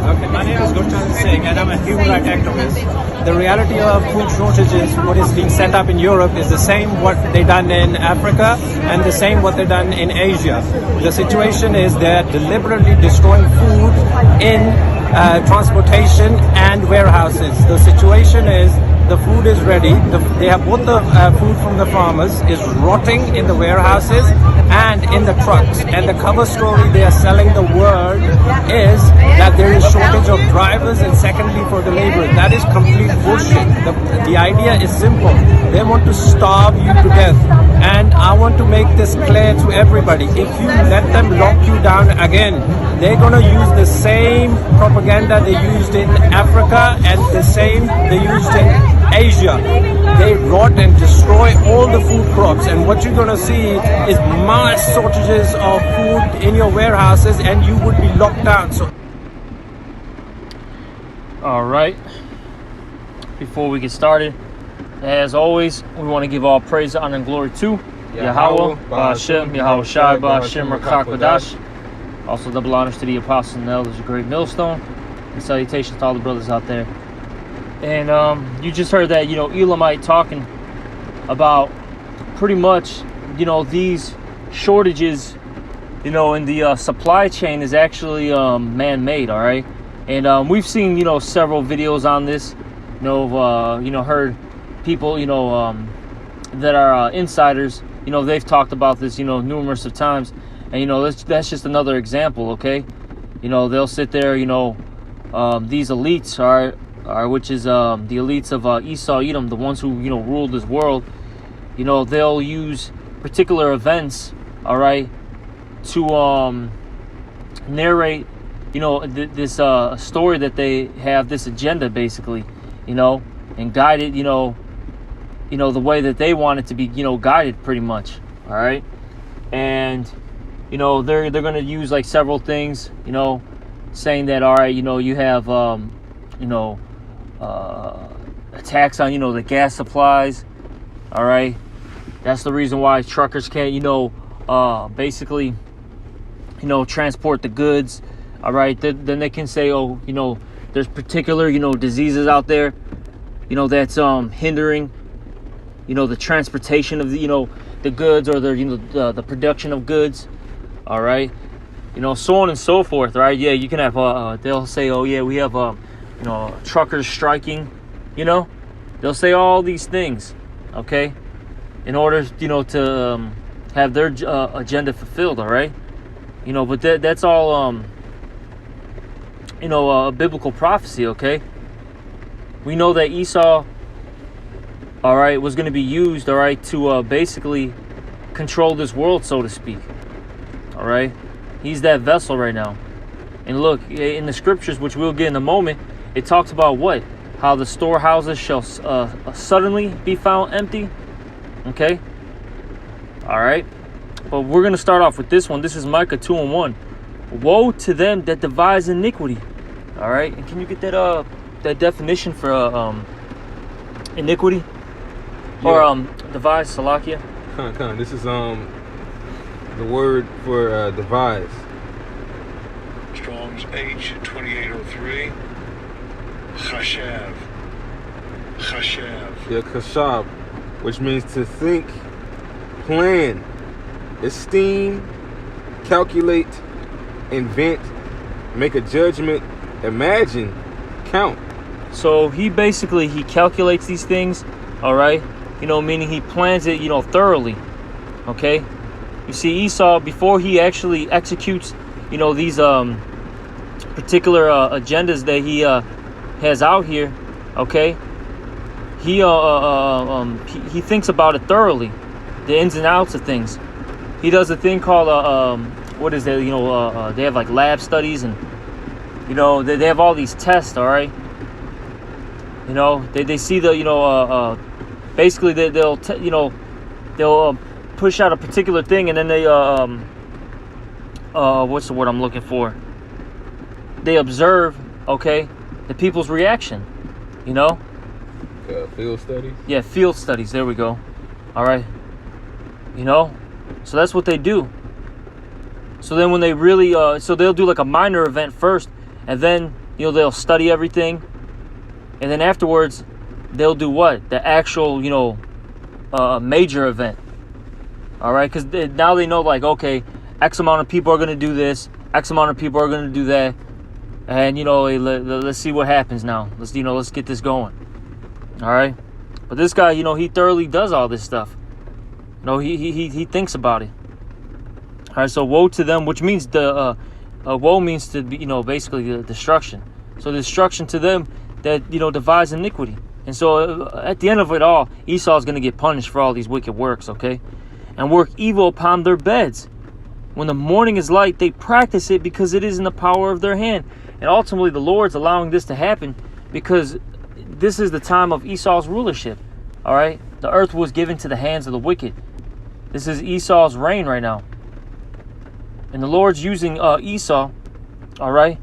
Okay, my name is Gurchan Singh and I'm a human rights activist. The reality of food shortages, what is being set up in Europe, is the same what they done in Africa and the same what they done in Asia. The situation is they're deliberately destroying food in transportation and warehouses. The situation is the food is ready. They have both the food from the farmers is rotting in the warehouses and in the trucks. And the cover story they are selling the world is that there is shortage of drivers and secondly for the laborers. That is complete bullshit. The idea is simple. They want to starve you to death. And I want to make this clear to everybody. If you let them lock you down again, they're going to use the same propaganda they used in Africa and the same they used in Asia. They rot and destroy all the food crops, and what you're going to see is mass shortages of food in your warehouses and you would be locked down. So all right, before we get started, as always, we want to give all praise, honor, and glory to Yahweh, Ba'ashem, Yahweh Shai, Ba'ashem, Rakak Wadash. Also double honors to the apostles and elders of Great Millstone, and salutations to all the brothers out there. And you just heard that, Elamite talking about pretty much, these shortages, in the supply chain is actually man-made, all right? And we've seen, several videos on this, heard people, that are insiders, they've talked about this, numerous of times. And, that's just another example, okay? They'll sit there, these elites which is the elites of Esau, Edom, the ones who, ruled this world, they'll use particular events, all right, to narrate, this story that they have, this agenda, basically, and guide it, the way that they want it to be, guided, pretty much, all right? And, they're going to use, like, several things, saying that, all right, you have, attacks on, the gas supplies, all right? That's the reason why truckers can't, basically, transport the goods, all right? Then they can say, oh, there's particular, diseases out there, that's hindering, the transportation of the, the goods or the production of goods, all right? So on and so forth, right? Yeah, you can have, they'll say, oh, yeah, we have, truckers striking, they'll say all these things, okay, in order, to have their agenda fulfilled, all right, but that's all, a biblical prophecy, okay? We know that Esau, all right, was going to be used, all right, to basically control this world, so to speak, all right? He's that vessel right now. And look, in the scriptures, which we'll get in a moment, it talks about what? How the storehouses shall suddenly be found empty. Okay? All right? But we're going to start off with this one. This is Micah 2:1. Woe to them that devise iniquity. All right? And can you get that definition for iniquity? Yeah. Or devise, Salakia? This is the word for devise. Strong's H2803. Chashav. Yeah, chashab, which means to think, plan, esteem, calculate, invent, make a judgment, imagine, count. So he calculates these things, all right? Meaning he plans it, thoroughly, okay? You see, Esau, before he actually executes, these particular agendas that he has out here, okay? He thinks about it thoroughly, the ins and outs of things. He does a thing called what is that? They have like lab studies, and they have all these tests, all right? They see the basically they'll push out a particular thing, and then they what's the word I'm looking for? They observe, okay, the people's reaction, Field studies? Yeah, field studies. There we go. All right. So that's what they do. So then when they really, so they'll do like a minor event first, and then they'll study everything, and then afterwards they'll do what? The actual, major event. All right, because now they know, like, okay, X amount of people are going to do this, X amount of people are going to do that, and let's see what happens now. Let's get this going. All right, but this guy, he thoroughly does all this stuff. He thinks about it. All right, so woe to them, which means woe means to be, basically the destruction. So the destruction to them that devise iniquity. And so at the end of it all, Esau is going to get punished for all these wicked works, okay? And work evil upon their beds. When the morning is light, they practice it because it is in the power of their hand. And ultimately, the Lord's allowing this to happen because this is the time of Esau's rulership, all right? The earth was given to the hands of the wicked. This is Esau's reign right now. And the Lord's using Esau, all right,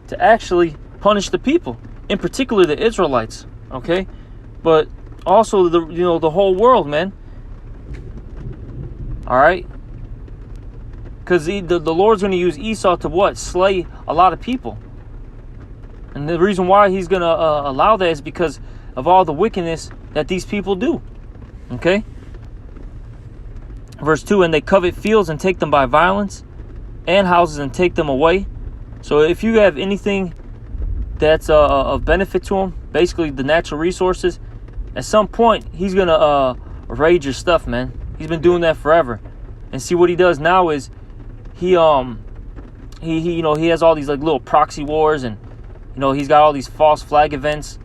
to actually punish the people, in particular the Israelites, okay? But also the whole world, man. All right? Because the Lord's going to use Esau to what? Slay a lot of people. And the reason why he's going to allow that is because of all the wickedness that these people do. Okay? Verse 2, and they covet fields and take them by violence, and houses and take them away. So if you have anything that's of benefit to him, basically the natural resources, at some point he's going to raid your stuff, man. He's been doing that forever. And see what he does now is he has all these like little proxy wars, and he's got all these false flag events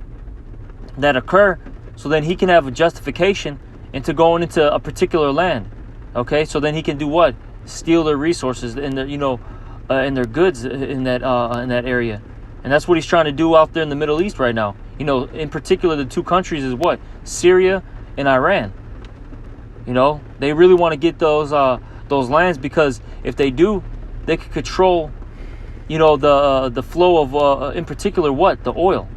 that occur, so then he can have a justification into going into a particular land. Okay, so then he can do what? Steal their resources and their and their goods in that area. And that's what he's trying to do out there in the Middle East right now. In particular, the two countries is what? Syria and Iran. They really want to get those lands, because if they do, they could control, the flow of, in particular, what? The oil.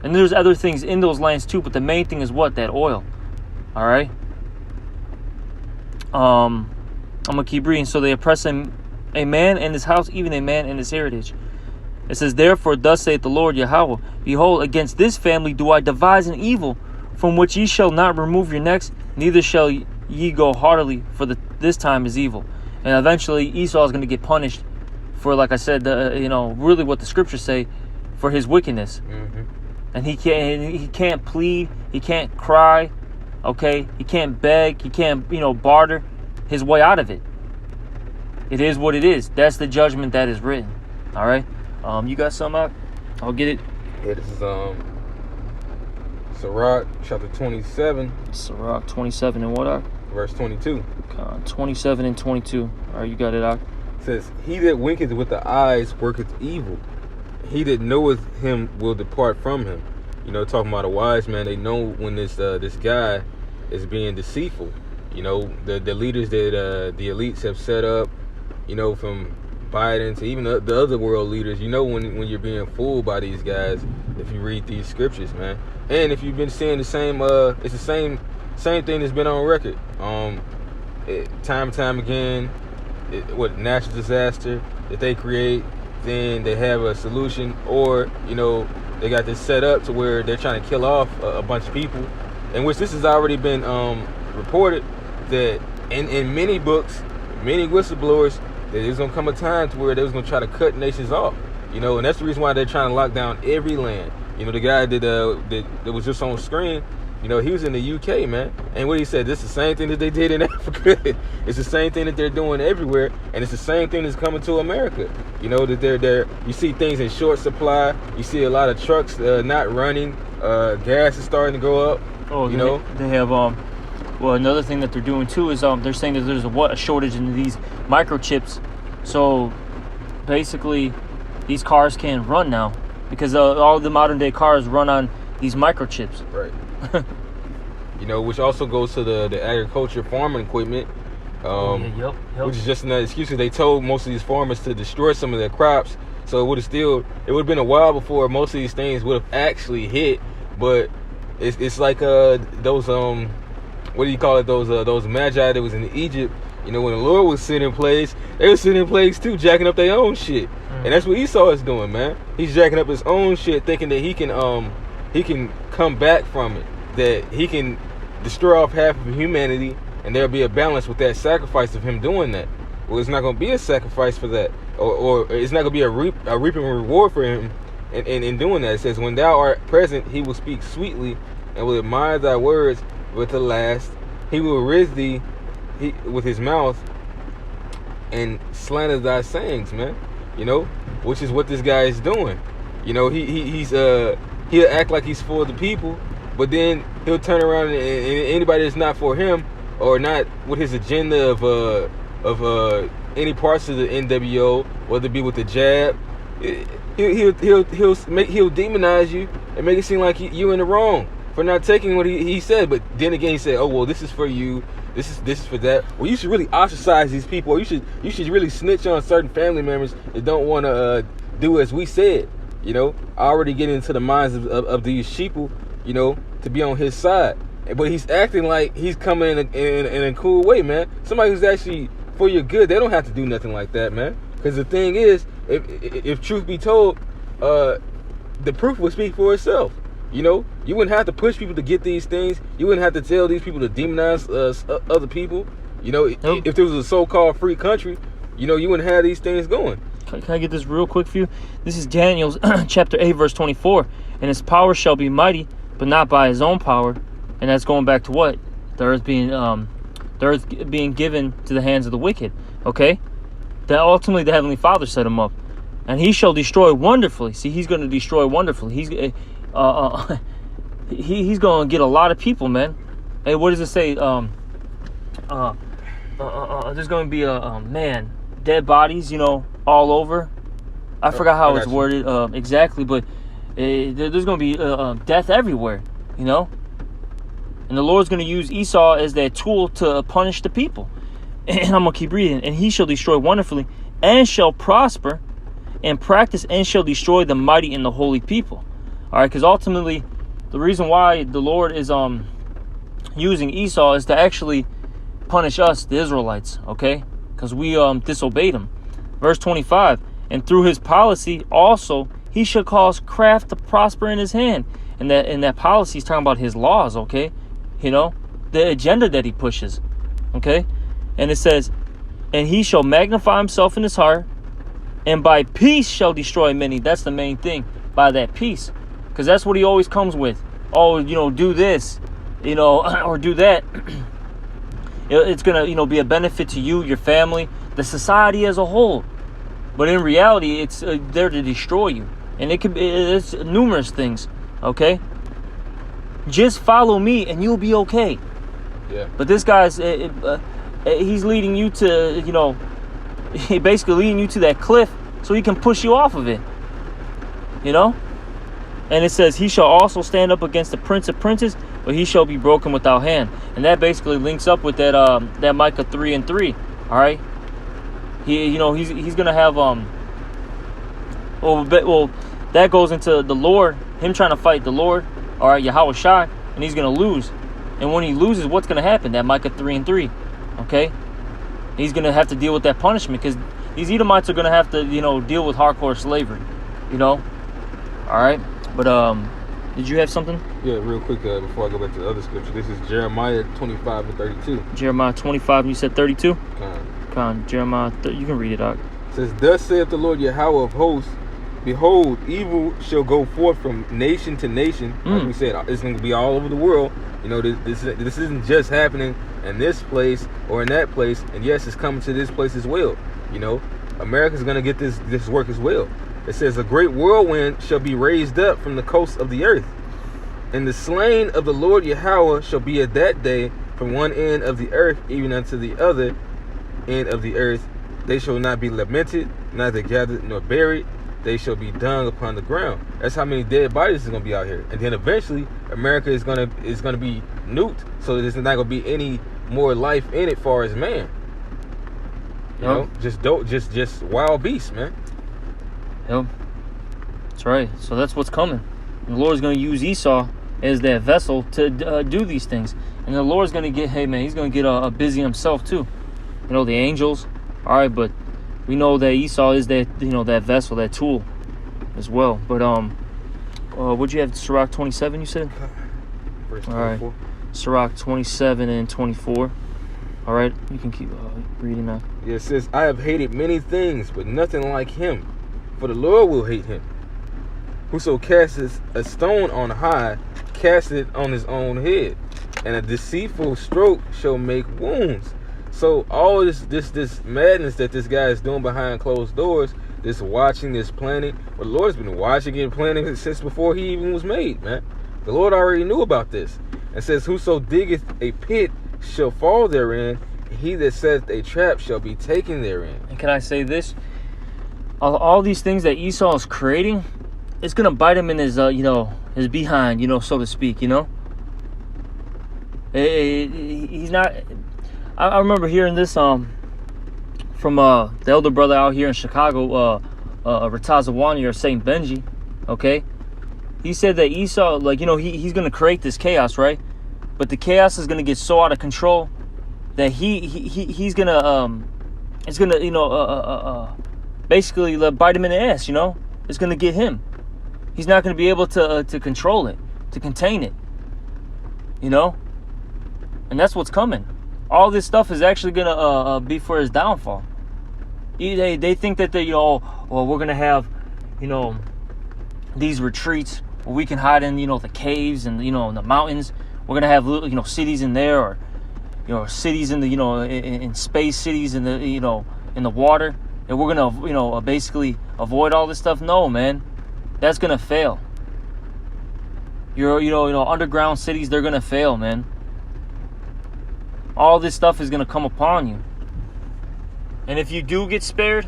And there's other things in those lands too, but the main thing is what? That oil. All right. I'm gonna keep reading. So they oppress a man and his house, even a man and his heritage. It says, therefore, thus saith the Lord Yahweh, behold, against this family do I devise an evil, from which ye shall not remove your necks, neither shall ye go heartily, for this time is evil. And eventually Esau is going to get punished for, like I said, really what the scriptures say, for his wickedness. Mm-hmm. And he can't plead, he can't cry, okay? He can't beg, he can't, barter his way out of it. It is what it is. That's the judgment that is written. All right? You got some out? I'll get it. Yeah, this is Sirach chapter 27. Sirach 27 and what, Ak? Verse 22. 27 and 22. All right, you got it, Ak. It says, he that winketh with the eyes worketh evil. He that knoweth him will depart from him. Talking about a wise man, they know when this guy is being deceitful. The leaders that the elites have set up, from Biden to even the other world leaders, when you're being fooled by these guys, if you read these scriptures, man. And if you've been seeing the same, it's the same thing that's been on record. Time and time again, natural disaster that they create, then they have a solution, or they got this set up to where they're trying to kill off a bunch of people, in which this has already been reported that in many books, many whistleblowers, that there's gonna come a time to where they was gonna try to cut nations off, and that's the reason why they're trying to lock down every land. The guy that was just on screen, he was in the UK, man, and what he said, this is the same thing that they did in Africa. It's the same thing that they're doing everywhere, and it's the same thing that's coming to America. That they're you see things in short supply. You see a lot of trucks not running. Gas is starting to go up. They have well, another thing that they're doing too is they're saying that there's a shortage in these microchips. So basically, these cars can't run now because all the modern day cars run on these microchips. Right. Which also goes to the agriculture farming equipment. Yep. Which is just another excuse. They told most of these farmers to destroy some of their crops, so it would have been a while before most of these things would have actually hit. But it's like those what do you call it? Those magi that was in Egypt. When the Lord was sitting in place, they were sitting in place too, jacking up their own shit. And that's what Esau is doing, man. He's jacking up his own shit, thinking that he can come back from it, that he can destroy off half of humanity, and there'll be a balance with that sacrifice of him doing that. Well, it's not going to be a sacrifice for that, or it's not going to be a reaping reward for him in doing that. It says, when thou art present, he will speak sweetly, and will admire thy words with the last. He will riz thee with his mouth, and slander thy sayings, man. You know, which is what this guy is doing. You know, he'll act like he's for the people, but then he'll turn around and anybody that's not for him or not with his agenda of any parts of the NWO, whether it be with the jab, he'll demonize you and make it seem like you in the wrong for not taking what he said. But then again, he said, "Oh well, this is for you. This is for that." Well, you should really ostracize these people. Or you should really snitch on certain family members that don't want to do as we said. You know, already getting into the minds of these sheeple, you know, to be on his side. But he's acting like he's coming in a cool way, man. Somebody who's actually for your good, they don't have to do nothing like that, man. Because the thing is, if truth be told, the proof will speak for itself. You know, you wouldn't have to push people to get these things. You wouldn't have to tell these people to demonize other people. You know, if there was a so-called free country, you know, you wouldn't have these things going. Can I get this real quick for you? This is Daniel chapter 8, verse 24. And his power shall be mighty, but not by his own power. And that's going back to what? The earth being given to the hands of the wicked. Okay? That ultimately the Heavenly Father set him up. And he shall destroy wonderfully. See, he's going to destroy wonderfully. He's going to get a lot of people, man. Hey, what does it say? There's going to be dead bodies, you know, all over. I forgot how it's worded exactly, but there's going to be death everywhere, you know. And the Lord's going to use Esau as that tool to punish the people. And I'm going to keep reading. And he shall destroy wonderfully, and shall prosper, and practice, and shall destroy the mighty and the holy people. All right, because ultimately, the reason why the Lord is using Esau is to actually punish us, the Israelites, okay? Because we disobeyed him. Verse 25, and through his policy also he shall cause craft to prosper in his hand. And that policy is talking about his laws, okay? You know, the agenda that he pushes, okay? And it says, and he shall magnify himself in his heart, and by peace shall destroy many. That's the main thing, by that peace. Because that's what he always comes with. Oh, you know, do this, you know, or do that. It's going to, you know, be a benefit to you, your family, the society as a whole. But in reality, it's there to destroy you. And it's numerous things, okay? Just follow me and you'll be okay. Yeah. But this guy's, he's leading you to, you know, basically leading you to that cliff so he can push you off of it. You know? And it says, he shall also stand up against the prince of princes, but he shall be broken without hand. And that basically links up with that Micah 3:3. All right? He's going to have, that goes into the Lord, him trying to fight the Lord, all right, Yahweh Shai, and he's going to lose. And when he loses, what's going to happen? That Micah 3:3, okay? He's going to have to deal with that punishment because these Edomites are going to have to, you know, deal with hardcore slavery, you know? All right? But, did you have something? Yeah, real quick, before I go back to the other scripture. This is Jeremiah 25:32. Jeremiah 25, you said 32? Jeremiah, you can read it out. It says, thus saith the Lord Yahweh of hosts, behold, evil shall go forth from nation to nation. Like we said, it's going to be all over the world. You know, this isn't just happening in this place or in that place. And yes, it's coming to this place as well. You know, America's going to get this work as well. It says, a great whirlwind shall be raised up from the coast of the earth. And the slain of the Lord Yahweh shall be at that day from one end of the earth even unto the other end of the earth. They shall not be lamented, neither gathered nor buried. They shall be dung upon the ground. That's how many dead bodies is going to be out here. And then eventually, America is going to be nuked, so there's not going to be any more life in it far as man. You know, just wild beasts, man. Yep. That's right. So that's what's coming. And the Lord's going to use Esau as that vessel to do these things. And the Lord's going to get, he's going to get busy himself too. You know, the angels. All right, but we know that Esau is that, you know, that vessel, that tool as well. But what'd you have? Sirach 27, you said? Verse All right. 24. Sirach 27 and 24. All right, you can keep reading that. Yeah, it says, I have hated many things, but nothing like him, for the Lord will hate him. Whoso casteth a stone on high, cast it on his own head, and a deceitful stroke shall make wounds. So all this madness that this guy is doing behind closed doors, this watching, this planning, well, the Lord's been watching and planning since before he even was made, man. The Lord already knew about this. It says, whoso diggeth a pit shall fall therein, he that setteth a trap shall be taken therein. And can I say this? All these things that Esau is creating, it's gonna bite him in his, you know, his behind, you know, so to speak, you know. He's not. I remember hearing this from the elder brother out here in Chicago, Ratazawani or Saint Benji. Okay, he said that Esau, like, you know, he's gonna create this chaos, right? But the chaos is gonna get so out of control that he's gonna it's gonna, you know, basically bite him in the ass, you know. It's gonna get him. He's not gonna be able to control it, to contain it, you know. And that's what's coming. All this stuff is actually gonna be for his downfall. They think that they, you know, well, we're gonna have, you know, these retreats where we can hide in, you know, the caves and, you know, in the mountains. We're gonna have, you know, cities in there, or, you know, cities in the, you know, in space, cities in the, you know, in the water, and we're gonna, you know, basically avoid all this stuff. No, man, that's gonna fail. You know, underground cities, they're gonna fail, man. All this stuff is gonna come upon you, and if you do get spared,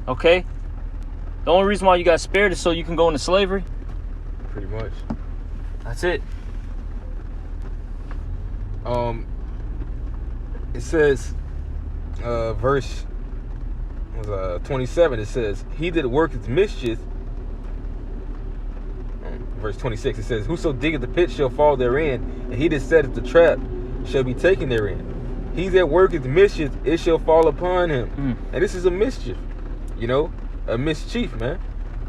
okay, the only reason why you got spared is so you can go into slavery. Pretty much. That's it. It says, verse 27, it says, he that worketh mischief, verse 26, it says, whoso diggeth the pit shall fall therein, and he that setteth the trap shall be taken therein. He that worketh mischief, it shall fall upon him. And this is a mischief, you know, a mischief, man.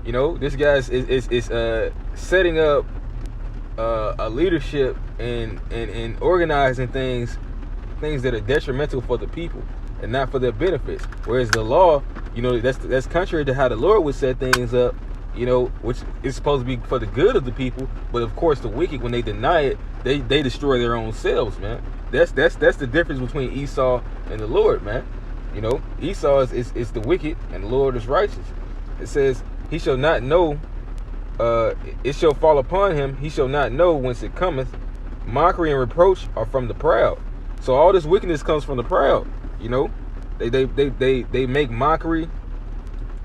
You know, this guy is setting up a leadership and organizing things that are detrimental for the people and not for their benefits. Whereas the law, you know, that's contrary to how the Lord would set things up, you know, which is supposed to be for the good of the people. But of course, the wicked, when they deny it, they destroy their own selves, man. That's the difference between Esau and the Lord, man. You know, Esau is the wicked and the Lord is righteous. It says, he shall not know, it shall fall upon him, he shall not know whence it cometh. Mockery and reproach are from the proud. So all this wickedness comes from the proud, you know. They make mockery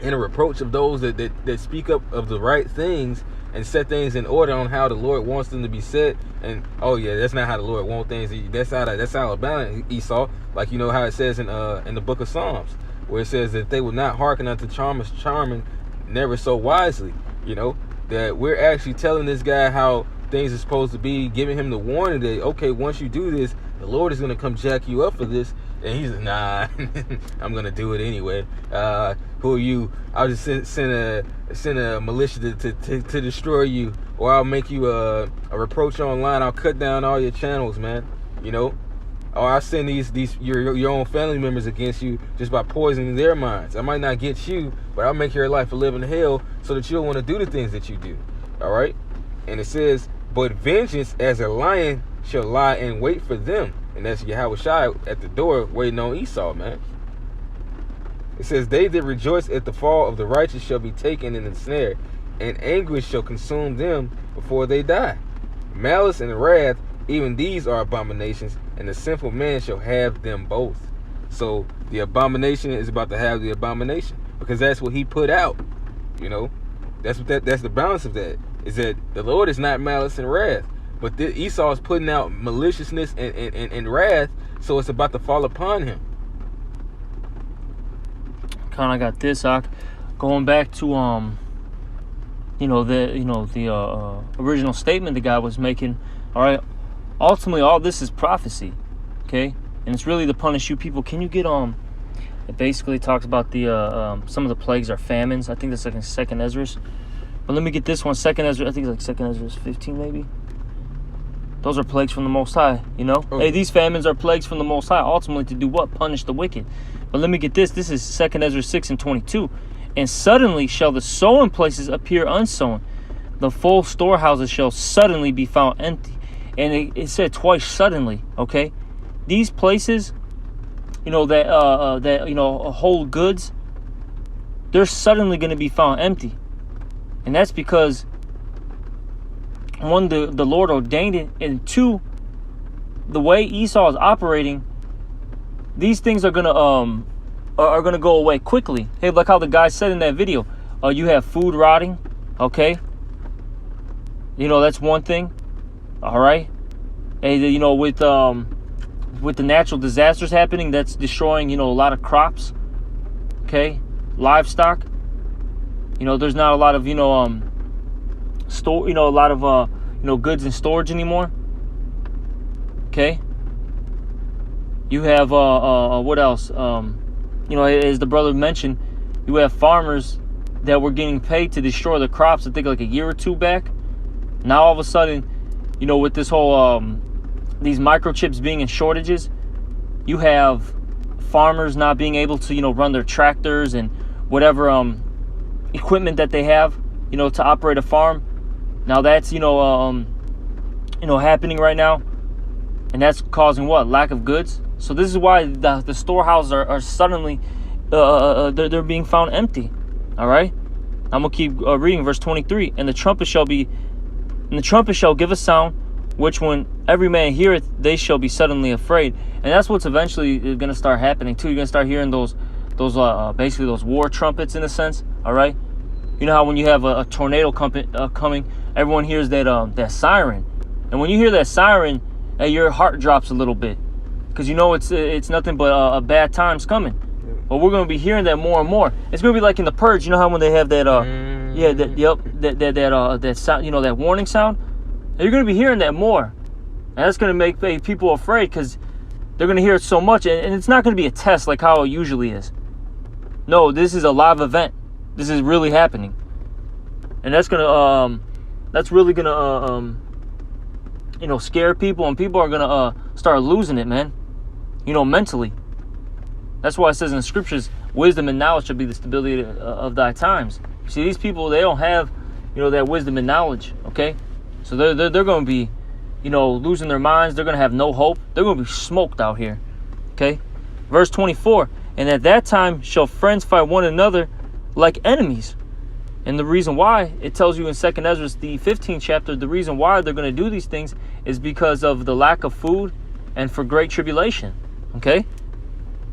and a reproach of those that speak up of the right things and set things in order on how the Lord wants them to be set. And oh yeah, that's not how the Lord wants things. That's Alabama, Esau. Like, you know how it says in the book of Psalms, where it says that they will not hearken unto charmers charming, never so wisely. You know, that we're actually telling this guy how things are supposed to be, giving him the warning that, okay, once you do this, the Lord is going to come jack you up for this. And he's like, nah, I'm going to do it anyway. Who are you? I'll just send a militia to destroy you, or I'll make you a reproach online. I'll cut down all your channels, man. You know, or I'll send your own family members against you just by poisoning their minds. I might not get you, but I'll make your life a living hell so that you don't want to do the things that you do. All right? And it says, but vengeance as a lion shall lie in wait for them. And that's Yahushua at the door waiting on Esau, man. It says, they that rejoice at the fall of the righteous shall be taken in the snare, and anguish shall consume them before they die. Malice and wrath, even these are abominations, and the sinful man shall have them both. So the abomination is about to have the abomination, because that's what he put out. You know, that's the balance of that, is that the Lord is not malice and wrath, but Esau is putting out maliciousness and wrath, so it's about to fall upon him. Kind of got this, going back to the original statement the guy was making. All right, ultimately all this is prophecy, okay, and it's really to punish you people. Can you get It basically talks about the some of the plagues are famines. I think that's like in 2nd Ezra. But let me get this one. 2nd Ezra, I think it's like 2nd Ezra 15 maybe. Those are plagues from the Most High, you know? Oh. Hey, these famines are plagues from the Most High, ultimately to do what? Punish the wicked. But let me get this. This is 2nd Ezra 6 and 22. And suddenly shall the sown places appear unsown. The full storehouses shall suddenly be found empty. And it said twice suddenly, okay? These places, you know, that you know, hold goods, they're suddenly going to be found empty. And that's because, one, the Lord ordained it, and two, the way Esau is operating, these things are gonna go away quickly. Hey, like how the guy said in that video, you have food rotting, okay? You know, that's one thing. All right. Hey, you know, with the natural disasters happening, that's destroying, you know, a lot of crops, okay, livestock. You know, there's not a lot of, you know, a lot of you know, goods in storage anymore. Okay. You have what else? You know, as the brother mentioned, you have farmers that were getting paid to destroy the crops, I think like a year or two back. Now all of a sudden, you know, with this whole these microchips being in shortages, you have farmers not being able to, you know, run their tractors and whatever equipment that they have, you know, to operate a farm. Now that's, you know, happening right now, and that's causing what? Lack of goods. So this is why the storehouses are suddenly they're being found empty. All right, I'm gonna keep reading verse 23. And the trumpet shall give a sound, which when every man heareth, they shall be suddenly afraid. And that's what's eventually going to start happening too. You're going to start hearing those basically those war trumpets in a sense. All right, you know how when you have a tornado coming, everyone hears that siren, and when you hear that siren, your heart drops a little bit, because you know it's nothing but a bad time's coming. But we're going to be hearing that more and more. It's going to be like in The Purge. You know how when they have that that sound, you know, that warning sound. You're going to be hearing that more, and that's going to make people afraid, because they're going to hear it so much, and it's not going to be a test like how it usually is. No, this is a live event. This is really happening, and that's really gonna you know, scare people, and people are gonna start losing it, man. You know, mentally. That's why it says in the scriptures, wisdom and knowledge shall be the stability of thy times. You see, these people, they don't have, you know, that wisdom and knowledge. Okay. So they're going to be, you know, losing their minds. They're going to have no hope. They're going to be smoked out here. Okay. Verse 24. And at that time shall friends fight one another like enemies. And the reason why, it tells you in 2nd Ezra, the 15th chapter, the reason why they're going to do these things is because of the lack of food and for great tribulation. Okay.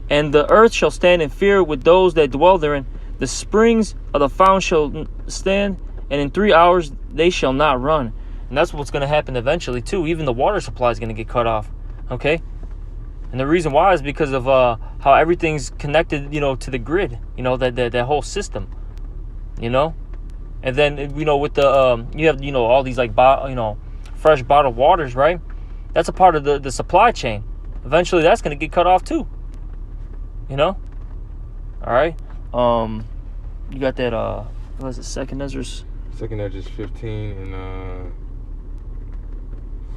And the earth shall stand in fear with those that dwell therein. The springs of the fountain shall stand, and in 3 hours they shall not run. And that's what's going to happen eventually too. Even the water supply is going to get cut off. Okay. And the reason why is because of how everything's connected, you know, to the grid. You know, that whole system. You know, and then, you know, with the you have, you know, all these like fresh bottled waters, right? That's a part of the supply chain. Eventually, that's going to get cut off too. You know. All right. You got that. What was it? 2nd Ezra. 2nd Ezra 15 and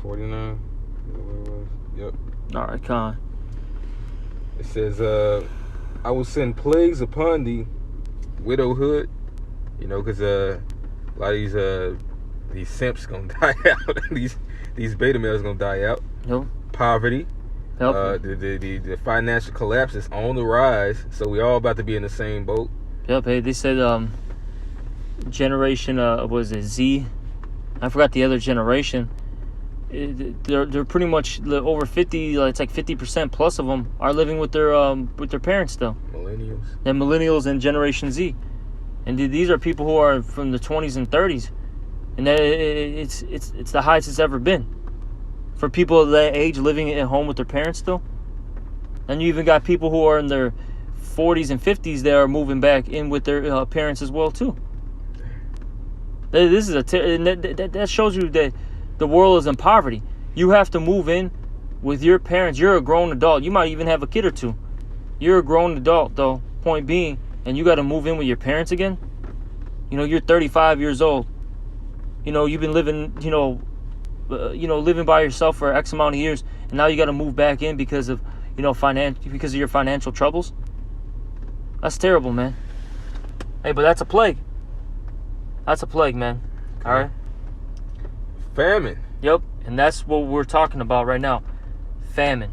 49. Yep. All right, Con. It says, I will send plagues upon thee, widowhood. You know, because a lot of these simps gonna die out. these beta males gonna die out. Yep. Poverty. Yep. The financial collapse is on the rise. So we all about to be in the same boat. Yep. Hey, they said generation was it Z? I forgot the other generation. They're pretty much over 50. It's like 50% plus of them are living with their parents still. Millennials. They're millennials and Generation Z, and these are people who are from the 20s and 30s, and it's the highest it's ever been for people of that age living at home with their parents still. And you even got people who are in their 40s and 50s that are moving back in with their parents as well too. This is that shows you that the world is in poverty. You have to move in with your parents. You're a grown adult. You might even have a kid or two. You're a grown adult, though, point being, and you got to move in with your parents again. You know, you're 35 years old. You know, you've been living, living by yourself for X amount of years, and now you got to move back in because of, because of your financial troubles. That's terrible, man. Hey, but that's a plague. That's a plague, man. Okay. All right? Famine. Yep, and that's what we're talking about right now. Famine.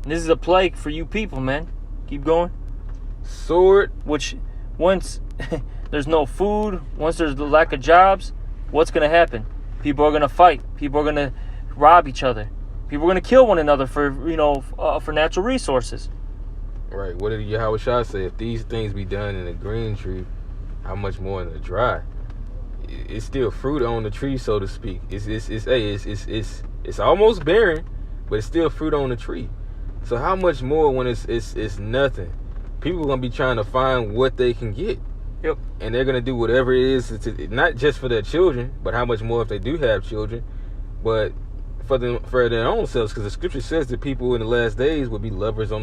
And this is a plague for you people, man. Keep going. Sword. Which, once there's no food, once there's the lack of jobs, what's going to happen? People are going to fight. People are going to rob each other. People are going to kill one another for, for natural resources. Right. What did Yahweh Shah say? If these things be done in the green tree, how much more in the dry? It's still fruit on the tree, so to speak. It's almost barren, but it's still fruit on the tree. So how much more when it's nothing? People are gonna be trying to find what they can get. Yep. And they're gonna do whatever it is, not just for their children, but how much more if they do have children, but for their own selves, because the scripture says that people in the last days will be lovers of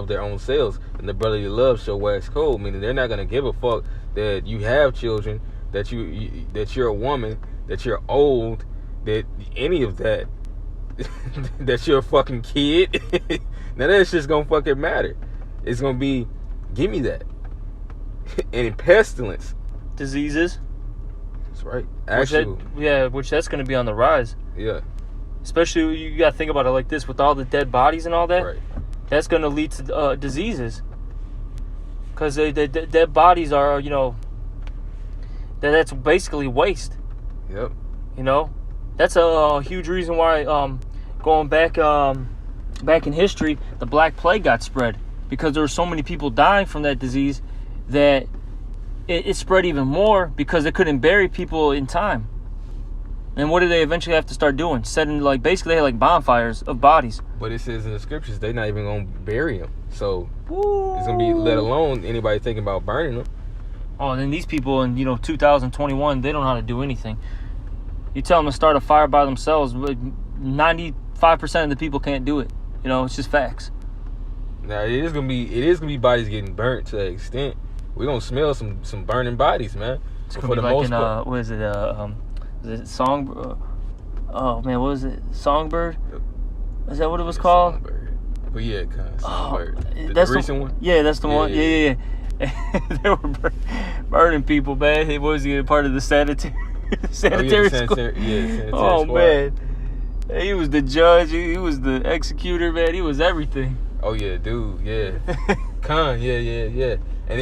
their own selves, and the brotherly love shall wax cold. Meaning they're not gonna give a fuck that you have children, that you're a woman, that you're old, that any of that, that you're a fucking kid. Now that's just gonna fucking matter. It's gonna be, give me that. And pestilence, diseases. That's right. Which that's gonna be on the rise. Yeah. Especially, you got to think about it like this, with all the dead bodies and all that. Right. That's going to lead to diseases. Because the dead bodies are, that's basically waste. Yep. That's a huge reason why, going back in history, the Black Plague got spread. Because there were so many people dying from that disease that it spread even more because they couldn't bury people in time. And what did they eventually have to start doing? Basically they had bonfires of bodies. But it says in the scriptures they're not even gonna bury them. So it's gonna be, let alone anybody thinking about burning them. Oh, and then these people in 2021, they don't know how to do anything. You tell them to start a fire by themselves, 95% of the people can't do it. It's just facts. Now it is gonna be bodies getting burnt to that extent. We're gonna smell some burning bodies, man. It's gonna be like in what is it? Is it Songbird? Oh man, what was it? Songbird? Is that what it was called? Songbird. But yeah, kind of Songbird. That's the recent one? Yeah, that's the one. Yeah. They were burning people, man. He was part of the sanitary squad. Sanitary oh squad. Man, he was the judge. He was the executor, man. He was everything. Oh yeah, dude. Yeah. Yeah.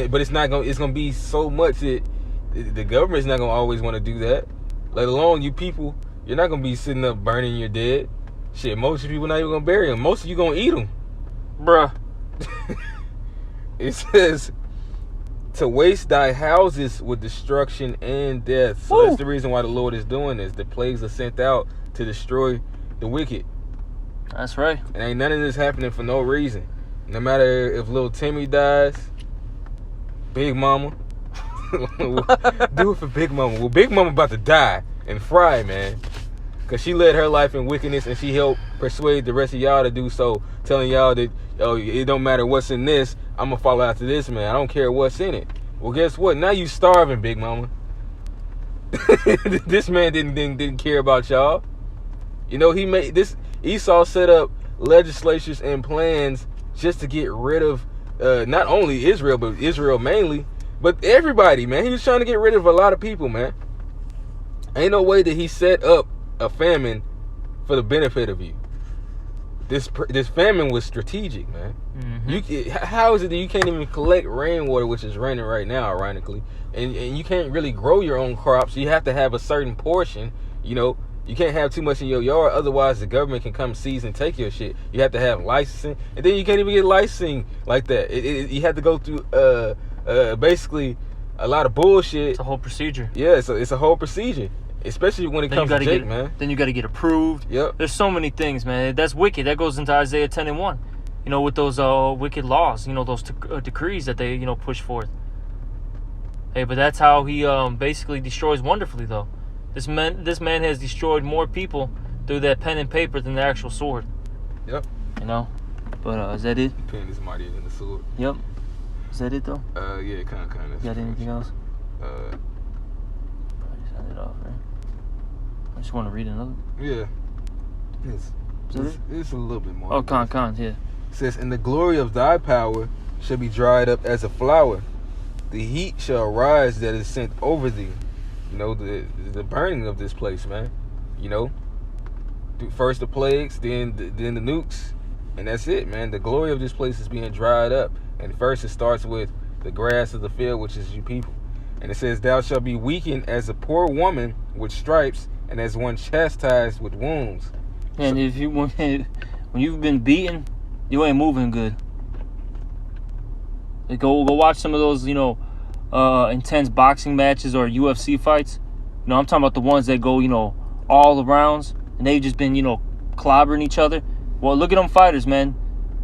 But it's not gonna. It's gonna be so much that the government's not gonna always want to do that. Let alone you people, you're not gonna be sitting up burning your dead. Shit, most of you people not even gonna bury them. Most of you gonna eat them, bruh. It says to waste thy houses with destruction and death. So that's the reason why the Lord is doing this. The plagues are sent out to destroy the wicked. That's right. And ain't none of this happening for no reason. No matter if little Timmy dies, Big Mama. Do it for Big Mama. Well, Big Mama about to die and fry, man. Because she led her life in wickedness and she helped persuade the rest of y'all to do so. Telling y'all that, it don't matter what's in this. I'm going to follow after this, man. I don't care what's in it. Well, guess what? Now you starving, Big Mama. This man didn't care about y'all. He made this. Esau set up legislatures and plans just to get rid of not only Israel, but Israel mainly. But everybody, man, he was trying to get rid of a lot of people, man. Ain't no way that he set up a famine for the benefit of you. This famine was strategic, man. Mm-hmm. How is it that you can't even collect rainwater, which is raining right now, ironically, and you can't really grow your own crops? You have to have a certain portion, You can't have too much in your yard, otherwise the government can come seize and take your shit. You have to have licensing, and then you can't even get licensing like that. You have to go through basically a lot of bullshit. It's a whole procedure. Yeah, it's a whole procedure, especially when it comes to Jake, man. Then you got to get approved. Yep. There's so many things, man. That's wicked. That goes into Isaiah 10:1. With those wicked laws. Those decrees that they push forth. Hey, but that's how he basically destroys wonderfully, though. This man has destroyed more people through that pen and paper than the actual sword. Yep. But But is that it? Pen is mightier than the sword. Yep. Is that it though? Yeah, kind of. You got anything else? Uh, Probably just end it off, right? I just want to read another. yeah. It's a little bit more. Oh, con, yeah. It says, "And the glory of thy power shall be dried up as a flower. The heat shall arise that is sent over thee." You know, the burning of this place, man. You know, first the plagues, then the nukes, and that's it, man. The glory of this place is being dried up. And first it starts with the grass of the field, which is you people. And it says, "Thou shalt be weakened as a poor woman with stripes, and as one chastised with wounds." And if you when you've been beaten, you ain't moving good. Like go watch some of those, intense boxing matches or UFC fights. I'm talking about the ones that go, all the rounds, and they've just been, clobbering each other. Well, look at them fighters, man.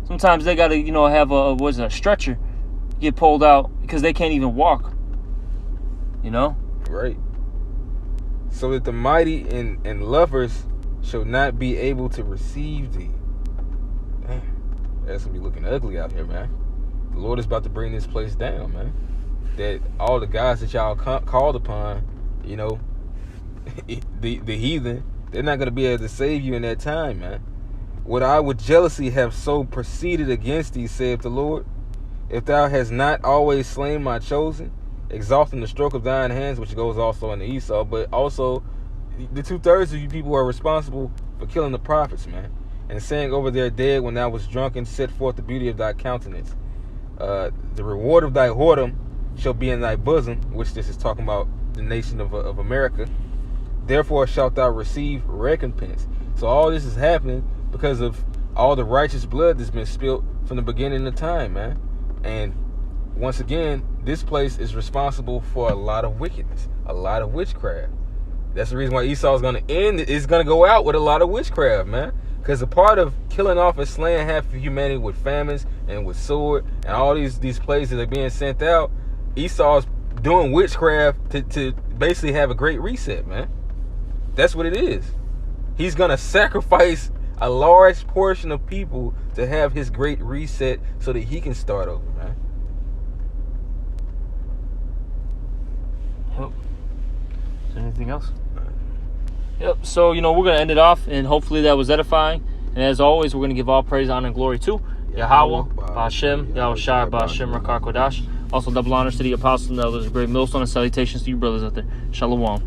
Sometimes they gotta, have a stretcher get pulled out because they can't even walk. Right. "So that the mighty and lovers shall not be able to receive thee." Damn, that's gonna be looking ugly out here, man. The Lord is about to bring this place down, man. That all the guys that y'all called upon, the heathen, they're not gonna be able to save you in that time, man. "Would I with jealousy have so proceeded against thee, saith the Lord, if thou hast not always slain my chosen, exalting the stroke of thine hands," which goes also into Esau, but also the 2/3 of you people are responsible for killing the prophets, man, and saying over their dead when thou was drunk and set forth the beauty of thy countenance. The reward of thy whoredom shall be in thy bosom, which this is talking about the nation of America. Therefore shalt thou receive recompense. So all this is happening because of all the righteous blood that's been spilled from the beginning of time, man. And once again, this place is responsible for a lot of wickedness, a lot of witchcraft. That's the reason why Esau is going to end. It's going to go out with a lot of witchcraft, man. Because a part of killing off and slaying half of humanity with famines and with sword and all these plagues that are being sent out, Esau's doing witchcraft to basically have a great reset, man. That's what it is. He's going to sacrifice a large portion of people to have his great reset so that he can start over, man. Yep. Is there anything else? Yep. So, we're going to end it off, and hopefully that was edifying. And as always, we're going to give all praise, honor, and glory to Yahweh, Ba'Shem, Yahushua, Ba'Shem, Rakar Kodash. Also, double honors to the apostles and elders, great millstone, and salutations to you brothers out there. Shalom.